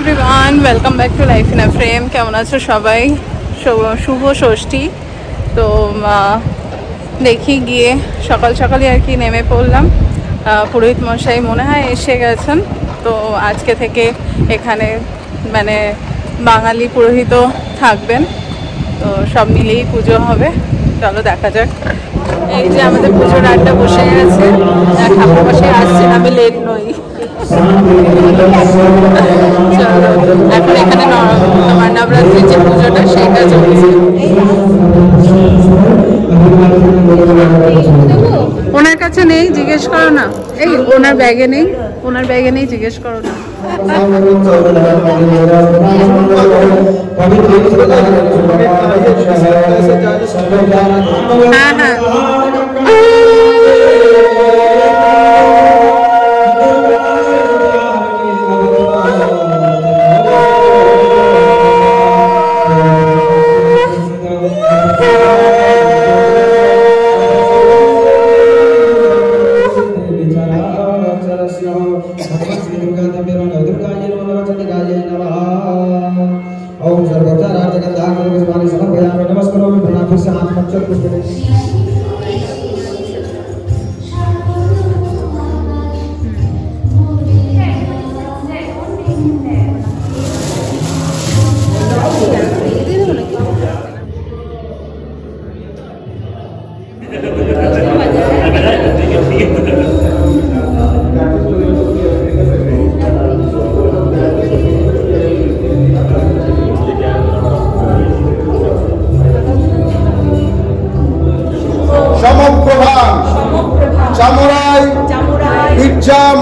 Everyone, welcome back to life in a frame. কেমন আছো সবাই? শুভ ষষ্ঠী। তো দেখি গিয়ে সকাল সকালই আর কি নেমে পড়লাম। পুরোহিত মশাই মনে হয় এসে গেছেন। তো আজকে থেকে এখানে মানে বাঙালি পুরোহিত থাকবেন। তো সব মিলেই পুজো হবে। চলো দেখা যাক। এই যে আমাদের পুজোর আড্ডা বসে গেছে, ঠাকুর বসে আসছে, আমি লেট নই। এখন এখানে তোমার নবরাত্রির যে পুজোটা সেইটা চলছে। ওনার কাছে নেই, জিজ্ঞেস করো না। এই ওনার ব্যাগে নেই, ওনার ব্যাগে নেই, জিজ্ঞেস করো না। হ্যাঁ হ্যাঁ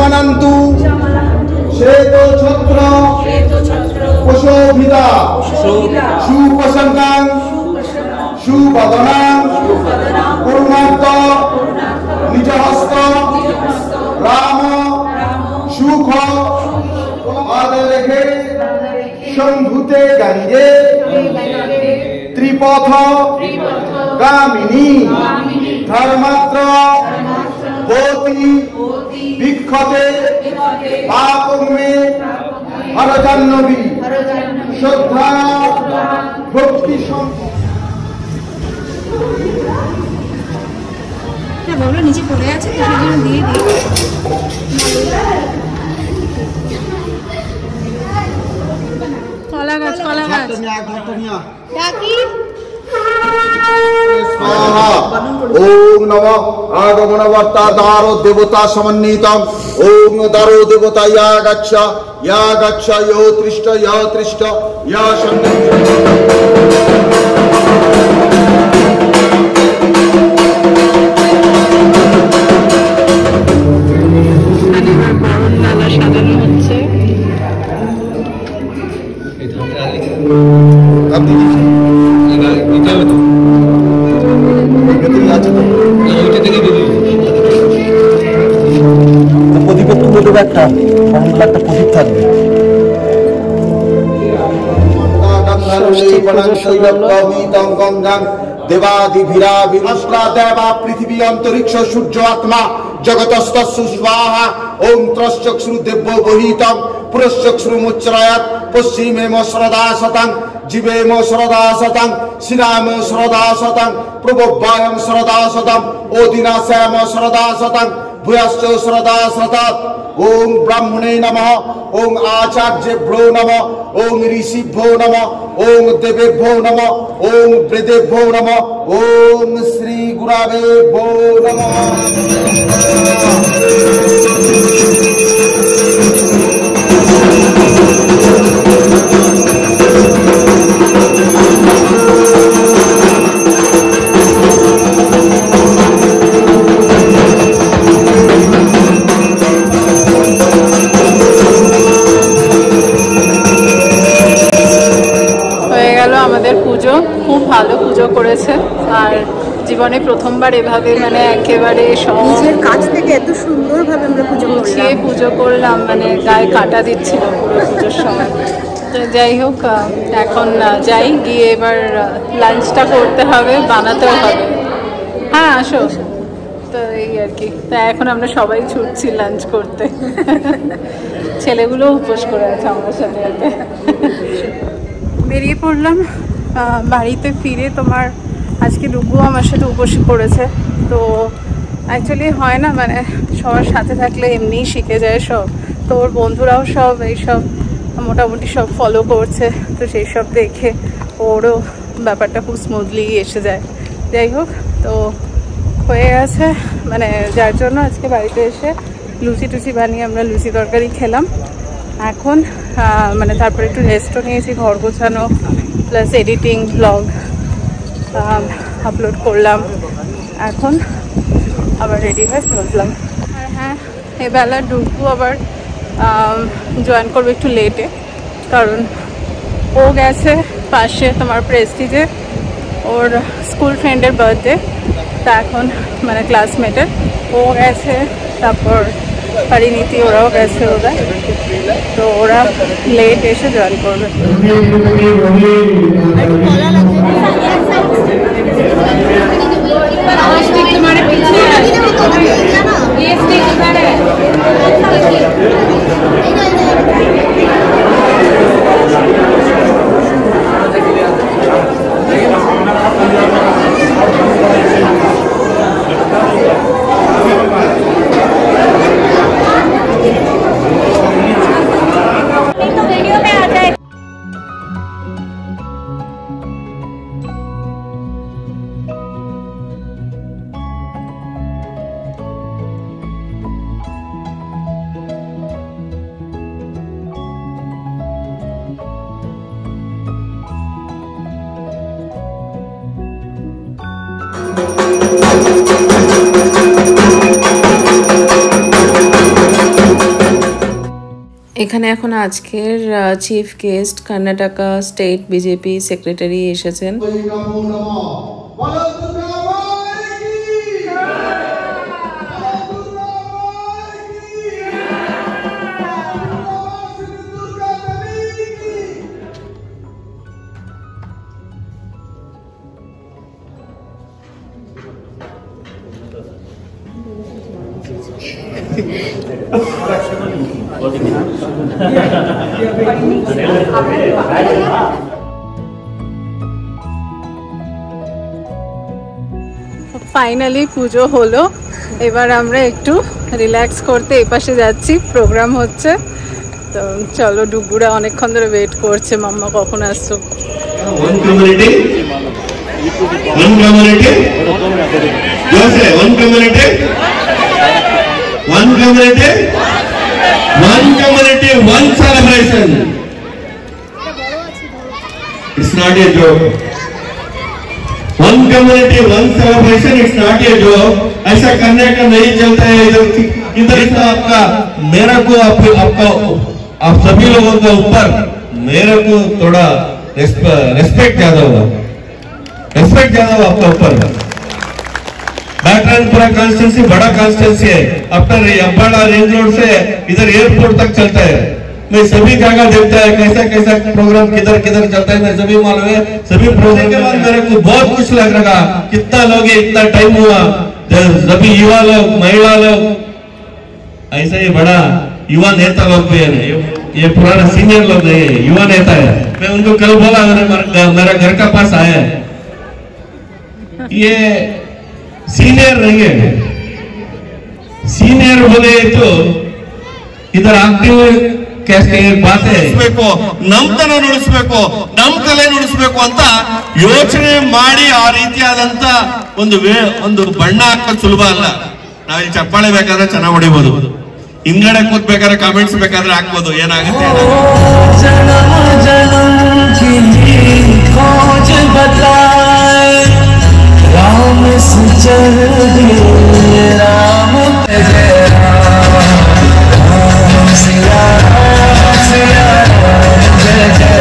মনন্তু শ্বেত ছত্র প্রশোভিতা সুপ্রসন্নাং সুবদনাং করুণার্ত নিজহস্ত রাম সুখ পাদে রেখে সম্ভূতে গঙ্গে ত্রিপথ গামিনী ধর্মাত্র ভূতি বিক্ষতে পাপমে হরজাহ্নবী শ্রদ্ধা ভক্তি নিচে পড়ে আছে তো সেজন্য দিয়ে দিই। কলা গাছ, কলা গাছ ডাকি। ओम नमः आगमनवर्ता दारो देवता समन्वितम ओम दारो देवता या गच्छ यो त्रिष्ट या সাজানো হচ্ছে। প্রদীপের তুলে দেবো একটা প্রদীপ থাকবে। দেবাদিভিরা বিনষ্টা দেবা পৃথিবী অন্তরিক্ষ সূর্য আত্মা জগতস্তস্যু স্বাহা ওম ত্রশ্চক্ষু দেব্য বহিতং পুরশ্চক্ষু মুচ্ছ্রয়াৎ পশ্চিমেম শ্রদা শতং জীবেম শ্রদা শতং শিরাম শ্রদা শতং প্রবব্বায়ং শ্রদা শতং ওদিনাশ্যাম শ্রদা শতং ভূয়শ্চ শ্রদা শতাৎ ওম ব্রাহ্মণে নমঃ ওম আচার্যেভ্যো নমঃ ওম ঋষিভ্যো নমঃ ওম দেবেভ্যো নমঃ ওম বেদেভ্যো নমঃ ওম শ্রী গুরুভ্যো নমঃ। আমাদের পুজো খুব ভালো পুজো করেছে, আর জীবনে প্রথমবার এভাবে মানে একেবারে নিজের কাছ থেকে এত সুন্দরভাবে আমরা পুজো করলাম, মানে গায়ে কাটা দিচ্ছিল পুরো পুজোর সময়। তো যাই হোক, এখন যাই, গিয়ে এবার লাঞ্চটা করতে হবে, বানাতেও হবে। হ্যাঁ আসো। তো এই আর কি। তা এখন আমরা সবাই ছুটছি লাঞ্চ করতে, ছেলেগুলো উপোস করে আছে আমার সাথে সাথে। বেরিয়ে পড়লাম বাড়িতে ফিরে। তোমার আজকে ডুগু আমার সাথে উপোস করেছে। তো অ্যাকচুয়ালি হয় না, মানে সবার সাথে থাকলে এমনিই শিখে যায় সব। তো ওর বন্ধুরাও সব এইসব মোটামুটি সব ফলো করছে, তো সেই সব দেখে ওরও ব্যাপারটা খুব স্মুথলি এসে যায়। যাই হোক, তো হয়ে গেছে, মানে যার জন্য আজকে বাড়িতে এসে লুচি টুচি বানিয়ে আমরা লুচি তরকারি খেলাম। এখন মানে তারপরে একটু রেস্টও নিয়েছি, ঘর গোছানো প্লাস এডিটিং ব্লগ আপলোড করলাম। এখন আবার রেডি হয়ে চললাম। আর হ্যাঁ, এবেলা ডুগু আবার জয়েন করবো একটু লেটে, কারণ ও গেছে পাশে তোমার প্রেস্টিজে, ওর স্কুল ফ্রেন্ডের বার্থডে। তা এখন মানে ক্লাসমেটের ও গেছে, তারপর পরিণীতি ওরাও গেছে ওরা, তো ওরা লেট এসে জয়েন করবে। এখানে এখন আজকের chief guest Karnataka state BJP secretary এসেছেন। ফাইনালি পুজো হলো, এবার আমরা একটু রিল্যাক্স করতে এই পাশে যাচ্ছি, প্রোগ্রাম হচ্ছে। তো চলো, ডুগুরা অনেকক্ষণ ধরে ওয়েট করছে, মাম্মা কখন আসছো। One celebration. It's not a joke. One community, one celebration. It's not a joke. ऐसा करने का नहीं चलता है इधर इतना आपका मेरा को आपका आप सभी लोगों के ऊपर मेरे को थोड़ा रेस्पेक्ट ज्यादा होगा, आपका ऊपर। बैटरानपुरा कॉन्स्टिट्यूंसी बड़ा कॉन्स्टिट्यूंसी है, अपना अम्बाड़ा रिंग रोड से इधर एयरपोर्ट तक चलता है। मैं सभी जगह देखता है कैसा कैसा प्रोग्राम किधर किधर चलता है, मैं सभी मालूम है। सभी प्रोग्राम के बाद मेरे को बहुत कुछ लग रहा, कितना लोग इतना टाइम हुआ, सभी युवा लोग महिला लोग, ऐसा ही बड़ा युवा नेता लोग भी है, ये पुराना सीनियर लोग नहीं है, युवा नेता है। मैं उनको कल बोला, मेरा घर का पास आया, ये सीनियर नहीं है, सीनियर बोले तो इधर एक्टिव बात है, ನಮ್ತನ ನುಡಿಸಬೇಕು, ನಮ್ ಕಲೆ ನುಡಿಸಬೇಕು ಅಂತ ಯೋಚನೆ ಮಾಡಿ ಆ ರೀತಿಯಾದಂತ ಒಂದು ಬಣ್ಣ ಹಾಕೋದು ಸುಲಭ ಅಲ್ಲ. ನಾವಿಲ್ಲಿ ಚಪ್ಪಾಳೆ ಬೇಕಾದ್ರೆ ಚೆನ್ನಾಗಿ ಹೊಡಿಬಹುದು, ಹಿಂಗಡೆ ಕೂತ್ಬೇಕಾದ್ರೆ ಕಾಮೆಂಟ್ಸ್ ಬೇಕಾದ್ರೆ ಹಾಕ್ಬೋದು, ಏನಾಗುತ್ತೆ राम से चल दिए राम जय राम सिया जय जय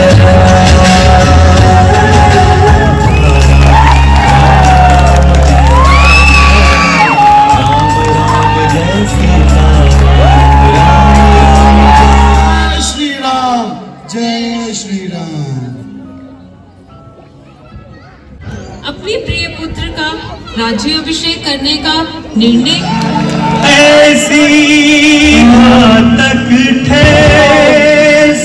श्री राम जय श्री राम। अपने प्रिय पुत्र का राज्याभिषेक करने का निर्णय। ऐसी घातक ठेस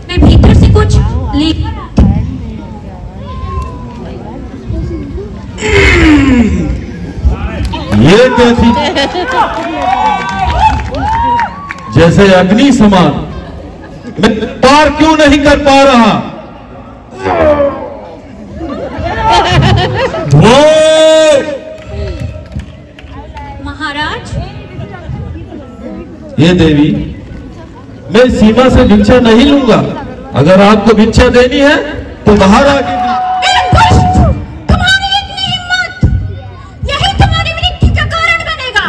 मैं भीतर से कुछ ले ये क्या थी? जैसे अग्नि समान। मैं पार क्यों नहीं कर पा रहा? वो महाराज, ये देवी, मैं सीमा से भिक्षा नहीं लूंगा। अगर आपको भिक्षा देनी है तो बाहर आके तुम्हारी इतनी हिम्मत, यही तुम्हारी मृत्यु का कारण बनेगा।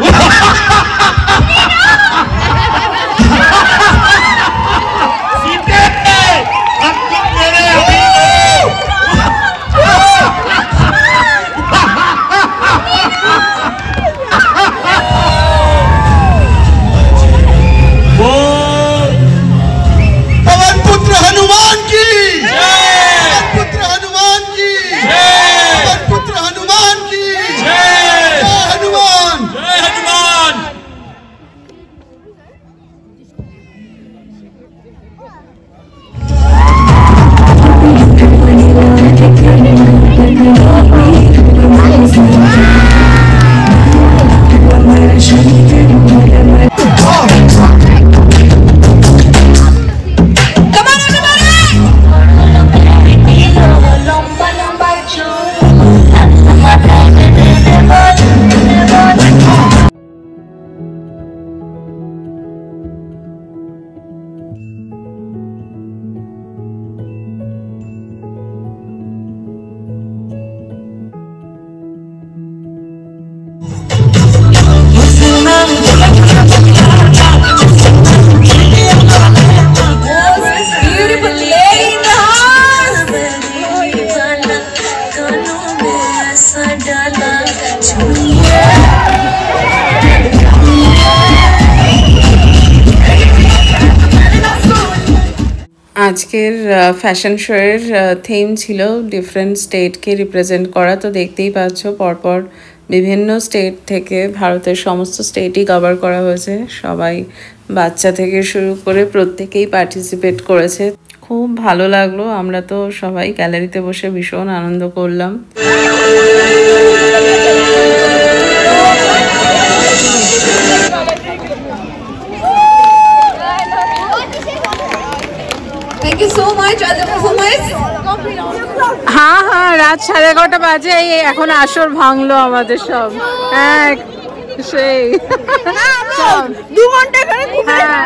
আজকের ফ্যাশন শোয়ের থিম ছিল ডিফারেন্ট স্টেটকে রিপ্রেজেন্ট করা। তো দেখতেই পাচ্ছ পরপর বিভিন্ন স্টেট থেকে ভারতের সমস্ত স্টেটই কভার করা হয়েছে। সবাই বাচ্চা থেকে শুরু করে প্রত্যেকেই পার্টিসিপেট করেছে। খুব ভালো লাগলো। আমরা তো সবাই গ্যালারিতে বসে ভীষণ আনন্দ করলাম। Thank you so much as a performance. হ্যাঁ হ্যাঁ, রাত 11:30 বাজে এখন আসর ভাঙলো আমাদের সব। হ্যাঁ সেই 2 ঘন্টা এখানে। হ্যাঁ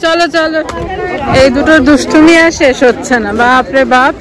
চলো চলো, এই দুটো দুষ্টুমি আর শেষ হচ্ছে না। বাপরে বাপ।